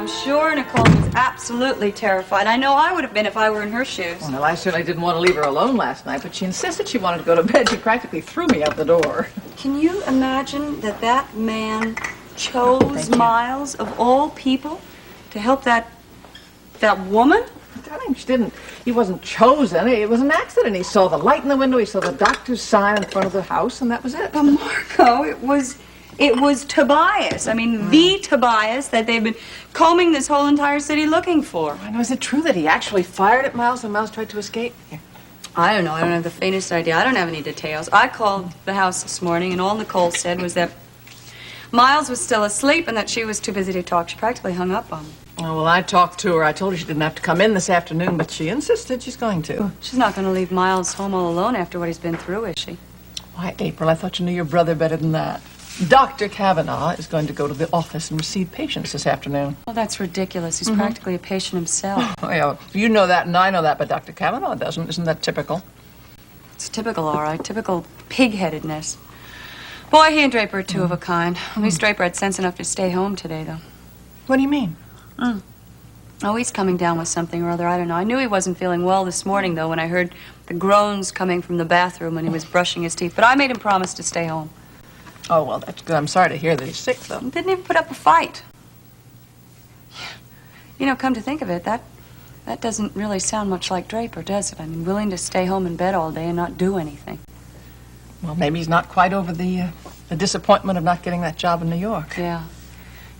sure Nicole was absolutely terrified. I know I would have been if I were in her shoes. Well, I certainly didn't want to leave her alone last night, but she insisted she wanted to go to bed. She practically threw me out the door. Can you imagine that man chose Miles, of all people, to help that woman? Darling, he wasn't chosen. It was an accident. He saw the light in the window, he saw the doctor's sign in front of the house, and that was it. But Margo, it was Tobias. I mean, the Tobias that they've been combing this whole entire city looking for. I know. Is it true that he actually fired at Miles when Miles tried to escape? Here. I don't know. I don't have the faintest idea. I don't have any details. I called the house this morning, and all Nicole said was that Miles was still asleep and that she was too busy to talk. She practically hung up on him. Oh, well, I talked to her. I told her she didn't have to come in this afternoon, but she insisted she's going to. She's not going to leave Miles home all alone after what he's been through, is she? Why, April, I thought you knew your brother better than that. Dr. Kavanaugh is going to go to the office and receive patients this afternoon. Well, that's ridiculous. He's practically a patient himself. Oh, yeah, you know that and I know that, but Dr. Kavanaugh doesn't. Isn't that typical? It's typical, all right. Typical pig-headedness. Boy, he and Draper are two of a kind. At least Draper had sense enough to stay home today, though. What do you mean? Oh, he's coming down with something or other. I don't know. I knew he wasn't feeling well this morning, though, when I heard the groans coming from the bathroom when he was brushing his teeth. But I made him promise to stay home. Oh, well, that's good. I'm sorry to hear that he's sick, though. He didn't even put up a fight. You know, come to think of it, that doesn't really sound much like Draper, does it? I mean, willing to stay home in bed all day and not do anything. Well, maybe he's not quite over the disappointment of not getting that job in New York. Yeah.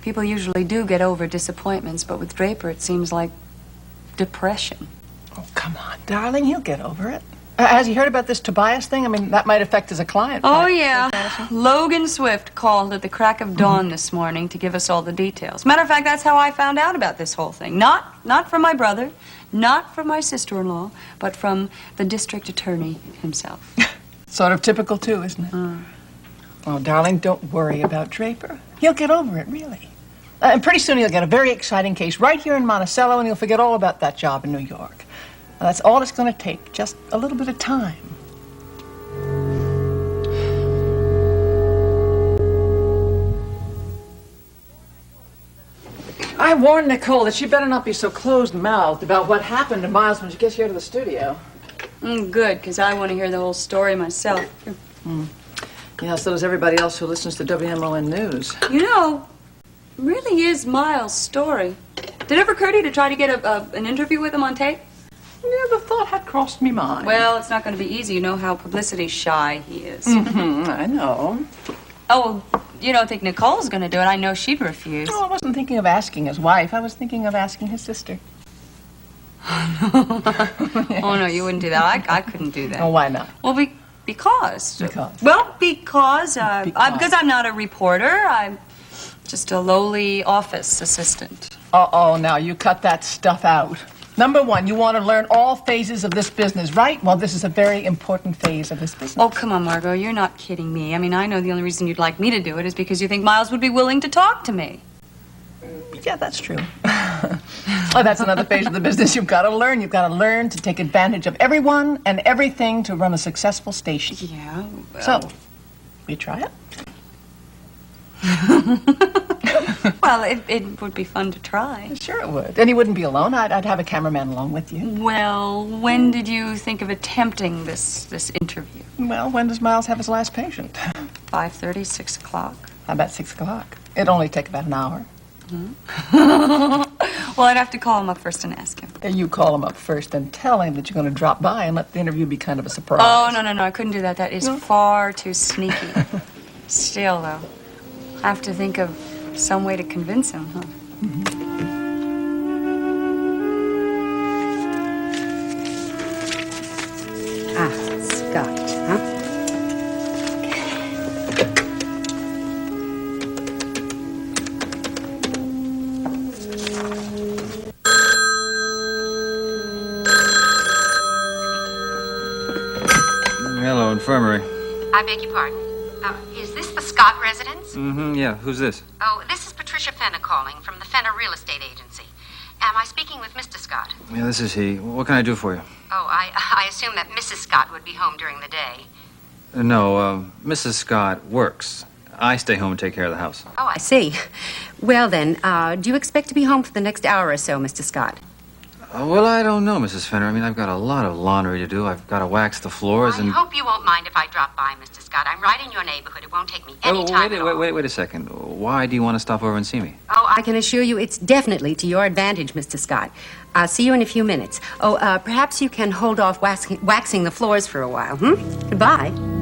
People usually do get over disappointments, but with Draper it seems like depression. Oh, come on, darling. He'll get over it. Has he heard about this Tobias thing? I mean, that might affect as a client. Oh, yeah. Logan Swift called at the crack of dawn this morning to give us all the details. Matter of fact, that's how I found out about this whole thing. Not from my brother, not from my sister-in-law, but from the district attorney himself. Sort of typical, too, isn't it? Oh, darling, don't worry about Draper. He'll get over it, really. And pretty soon he'll get a very exciting case right here in Monticello, and he'll forget all about that job in New York. And that's all it's going to take, just a little bit of time. I warned Nicole that she better not be so closed-mouthed about what happened to Miles when she gets here to the studio. Good, because I want to hear the whole story myself. Yeah, so does everybody else who listens to WMON News. You know, it really is Miles' story. Did it ever occur to you to try to get an interview with him on tape? Yeah, the thought had crossed me mind. Well, it's not going to be easy. You know how publicity shy he is. I know. Oh, well, you don't think Nicole's going to do it? I know she'd refuse. No, I wasn't thinking of asking his wife. I was thinking of asking his sister. Oh, no, you wouldn't do that. I couldn't do that. Oh, why not? Well, because. Because? Well, because I'm not a reporter. I'm just a lowly office assistant. Uh-oh, now you cut that stuff out. Number one, you want to learn all phases of this business, right? Well, this is a very important phase of this business. Oh, come on, Margo. You're not kidding me. I mean, I know the only reason you'd like me to do it is because you think Miles would be willing to talk to me. Yeah, that's true. Oh, that's another phase of the business you've got to learn. You've got to learn to take advantage of everyone and everything to run a successful station. Yeah, well... So, will you try it? Well, it would be fun to try. Sure it would. And you wouldn't be alone. I'd have a cameraman along with you. Well, when did you think of attempting this interview? Well, when does Miles have his last patient? 5:30, 6 o'clock. How about 6 o'clock? It'd only take about an hour. Well, I'd have to call him up first and ask him. You call him up first and tell him that you're going to drop by and let the interview be kind of a surprise. Oh, no, I couldn't do that. That is far too sneaky. Still, though, I have to think of some way to convince him, huh? Scott, huh? Hello, infirmary. I beg your pardon. Is this the Scott residence? Yeah. Who's this? Oh, this is Patricia Fenner calling from the Fenner Real Estate Agency. Am I speaking with Mr. Scott? Yeah, this is he. What can I do for you? Oh, I assume that Mrs. Scott would be home during the day. No, Mrs. Scott works. I stay home and take care of the house. Oh, I see. Well, then, do you expect to be home for the next hour or so, Mr. Scott? Well, I don't know, Mrs. Fenner. I mean, I've got a lot of laundry to do. I've got to wax the floors I hope you won't mind if I drop by, Mr. Scott. I'm right in your neighborhood. It won't take me any time at all. Wait a second. Why do you want to stop over and see me? Oh, I can assure you it's definitely to your advantage, Mr. Scott. I'll see you in a few minutes. Oh, perhaps you can hold off waxing the floors for a while, Goodbye.